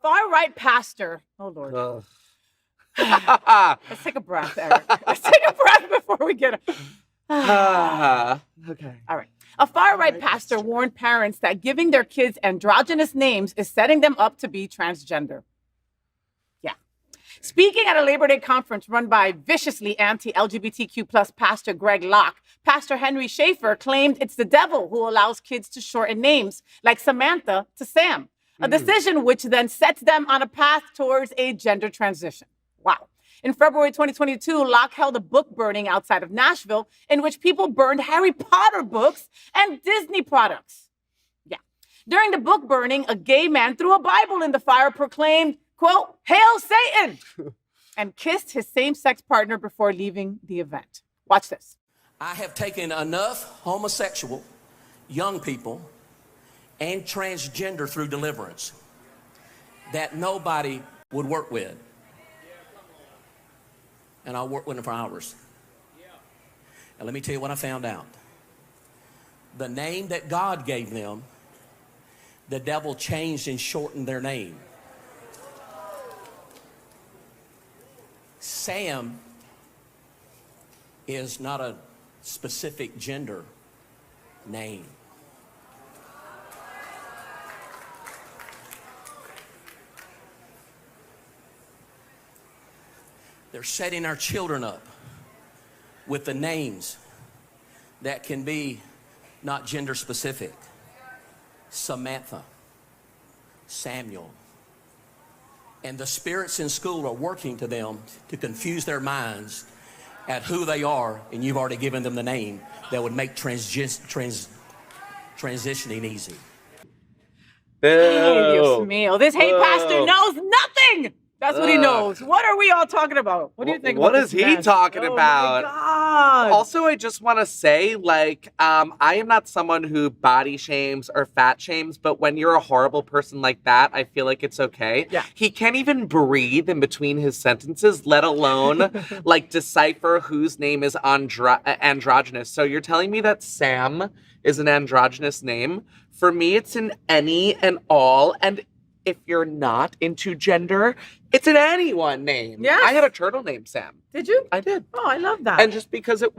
far-right pastor. Oh, Lord. Ugh. Let's take a breath, Eric. Let's take a breath before we get Okay. All right. A far-right pastor warned parents that giving their kids androgynous names is setting them up to be transgender. Yeah. Speaking at a Labor Day conference run by viciously anti-LGBTQ plus pastor Greg Locke, Pastor Henry Shaffer claimed it's the devil who allows kids to shorten names like Samantha to Sam, a decision which then sets them on a path towards a gender transition. Wow. In February 2022, Locke held a book burning outside of Nashville in which people burned Harry Potter books and Disney products. Yeah. During the book burning, a gay man threw a Bible in the fire, proclaimed, quote, "Hail Satan," and kissed his same-sex partner before leaving the event. Watch this. I have taken enough homosexual young people and transgender through deliverance that nobody would work with. And I'll work with them for hours. And let me tell you what I found out. The name that God gave them, the devil changed and shortened their name. Sam is not a specific gender name. They're setting our children up with the names that can be not gender specific. Samantha, Samuel. And the spirits in school are working to them to confuse their minds at who they are, and you've already given them the name that would make transitioning easy. Ay, Dios mío. This hate pastor knows nothing. That's what he knows. What are we all talking about? What do you think? What about is this he mess? talking Oh about? My God. Also, I just want to say, I am not someone who body shames or fat shames, but when you're a horrible person like that, I feel like it's okay. Yeah. He can't even breathe in between his sentences, let alone decipher whose name is androgynous. So you're telling me that Sam is an androgynous name? For me, it's an any and all, and if you're not into gender, it's an anyone name. Yes. I had a turtle named Sam. Did you? I did. Oh, I love that. And just because it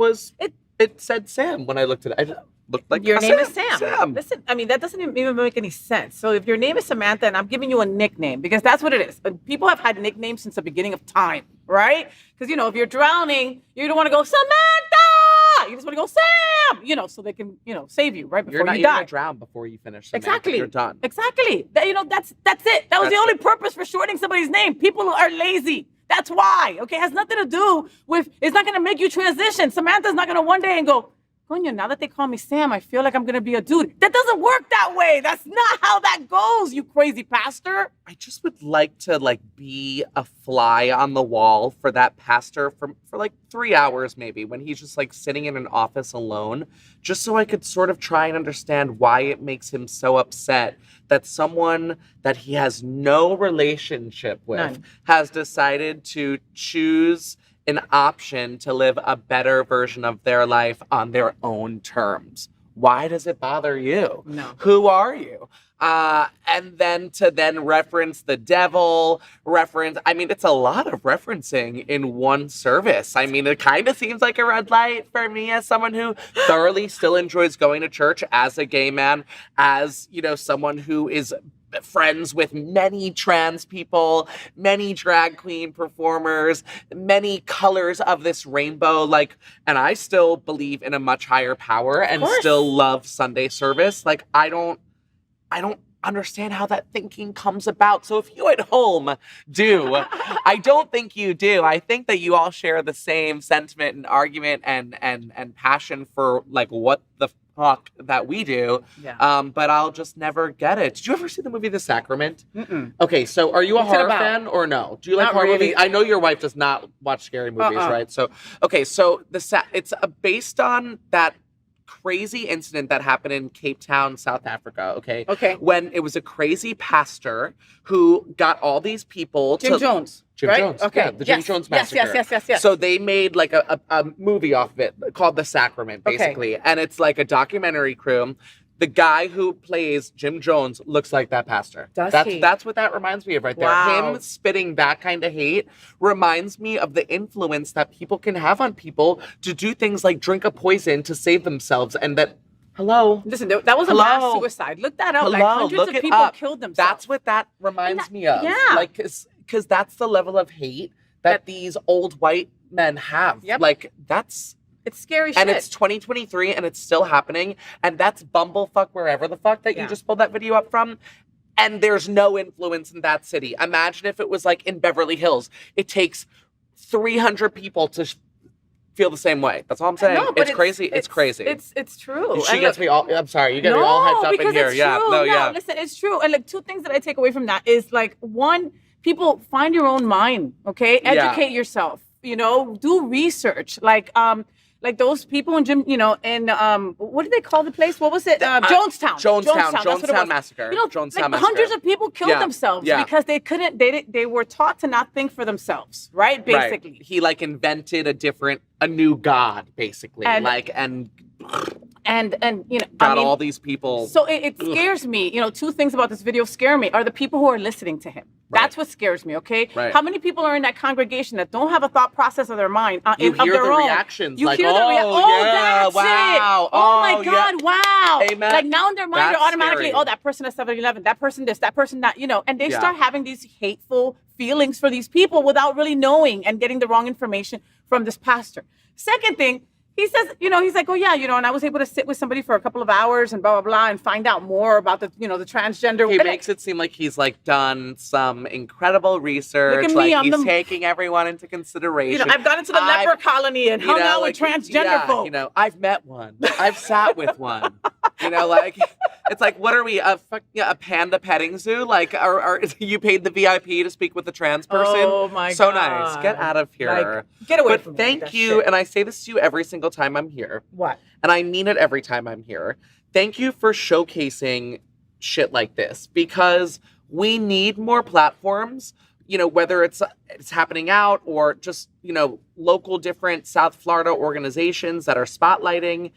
said Sam when I looked at it, I just looked like Your a name is Sam. Sam. Listen, I mean, that doesn't even make any sense. So if your name is Samantha and I'm giving you a nickname, because that's what it is. People have had nicknames since the beginning of time, right? Because, if you're drowning, you don't want to go, Samantha! You just want to go, Sam! So they can, save you right before You're you going die. to drown before you finish. Samantha. Exactly. You're done. Exactly. That's it. That was the only purpose for shortening somebody's name. People are lazy. That's why. Okay, it has nothing to do with, it's not going to make you transition. Samantha's not going to one day and go, Coño, now that they call me Sam, I feel like I'm going to be a dude. That doesn't work that way. That's not how that goes, you crazy pastor. I just would like to be a fly on the wall for that pastor for 3 hours maybe, when he's just sitting in an office alone, just so I could sort of try and understand why it makes him so upset that someone that he has no relationship with has decided to choose an option to live a better version of their life on their own terms. Why does it bother you? No. Who are you? And then to reference the devil, it's a lot of referencing in one service. I mean, it kind of seems like a red light for me as someone who thoroughly still enjoys going to church as a gay man, as, someone who is friends with many trans people, many drag queen performers, many colors of this rainbow, and I still believe in a much higher power and still love Sunday service. I don't understand how that thinking comes about. So if you at home do, I don't think you do. I think that you all share the same sentiment and argument and passion for what the fuck that we do. Yeah. But I'll just never get it. Did you ever see the movie The Sacrament? Mm-mm. Okay, so are you a What's it horror about? fan or no? Do you like Not horror really. movies? I know your wife does not watch scary movies, right? So, okay, so it's based on that crazy incident that happened in Cape Town, South Africa, okay? Okay. When it was a crazy pastor who got all these people Jim Jones. Jim right? Jones. Okay. Yeah, the Jim Jones Massacre. Yes. So they made a movie off of it called The Sacrament, basically. And it's like a documentary crew The guy who plays Jim Jones looks like that pastor. That's what that reminds me of right there. Wow. Him spitting that kind of hate reminds me of the influence that people can have on people to do things like drink a poison to save themselves, and that. Hello. Listen, that was a mass suicide. Look that up. Like hundreds of people killed themselves. That's what that reminds me of. Yeah. Like, because that's the level of hate that these old white men have. Yep. Like, it's scary shit. And it's 2023 and it's still happening. And that's bumblefuck wherever the fuck that you just pulled that video up from. And there's no influence in that city. Imagine if it was like in Beverly Hills. It takes 300 people to feel the same way. That's all I'm saying. No, but it's crazy. It's crazy. It's true. She gets me all. I'm sorry. You get me all hyped up in here. It's Yeah. true. No. Yeah. Listen, it's true. And like two things that I take away from that is like one, people find your own mind. Okay, educate yourself. You know, do research. Like those people in what did they call the place? What was it? Jonestown. Jonestown massacre. You know, Jonestown massacre. Hundreds of people killed themselves because they couldn't. They were taught to not think for themselves, right? Basically, right. He like invented a new god, basically, and you know, got all these people. So it scares me. You know, two things about this video scare me are the people who are listening to him. Right. That's what scares me. Okay, right. How many people are in that congregation that don't have a thought process of their mind you of hear their the own reactions? You like, hear the that's wow, it. Oh my God, wow. Amen. Like now in their mind, That's they're automatically, scary. that person is 7-Eleven, that person this, that person that, you know, and they start having these hateful feelings for these people without really knowing and getting the wrong information from this pastor. Second thing, he says, you know, he's like, oh yeah, you know, and I was able to sit with somebody for a couple of hours and blah, blah, blah, and find out more about the, you know, the transgender. He makes it seem like he's like done some incredible research. Look at me, he's taking everyone into consideration. You know, I've gone into the leper colony and hung out with transgender folk. You know, I've met one. I've sat with one. You know, like, it's like, what are we, a panda petting zoo? Like, are you paid the VIP to speak with a trans person? Oh my God. So nice. Get out of here. Like, get away from me. Thank you. And I say this to you every single time I'm here. What? And I mean it every time I'm here. Thank you for showcasing shit like this, because we need more platforms, you know, whether it's happening out or just, you know, local different South Florida organizations that are spotlighting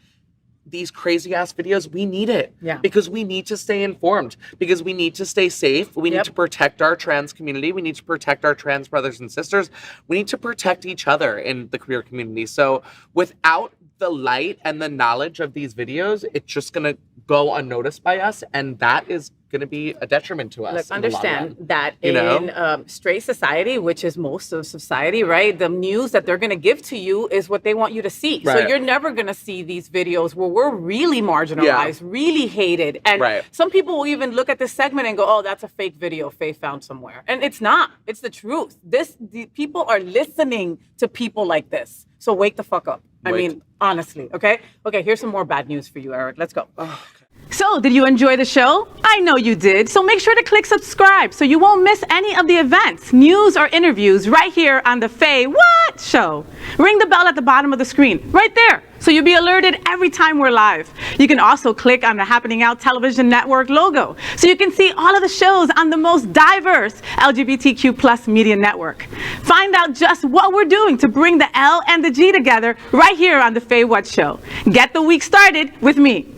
these crazy ass videos. We need it. Yeah. Because we need to stay informed, because we need to stay safe. We need to protect our trans community. We need to protect our trans brothers and sisters. We need to protect each other in the queer community. So without the light and the knowledge of these videos, it's just going to go unnoticed by us. And that is going to be a detriment to us. Look, understand that you in straight society, which is most of society, right? The news that they're going to give to you is what they want you to see. Right. So you're never going to see these videos where we're really marginalized, really hated. And some people will even look at this segment and go, oh, that's a fake video Faye found somewhere. And it's not. It's the truth. The people are listening to people like this. So wake the fuck up. I mean, honestly, okay? Okay, here's some more bad news for you, Eric. Let's go. Oh, So, did you enjoy the show? I know you did. So make sure to click subscribe so you won't miss any of the events, news, or interviews right here on the Faye What Show. Ring the bell at the bottom of the screen, right there, so you'll be alerted every time we're live. You can also click on the Happening Out Television Network logo so you can see all of the shows on the most diverse LGBTQ plus media network. Find out just what we're doing to bring the L and the G together right here on the Faye What Show. Get the week started with me.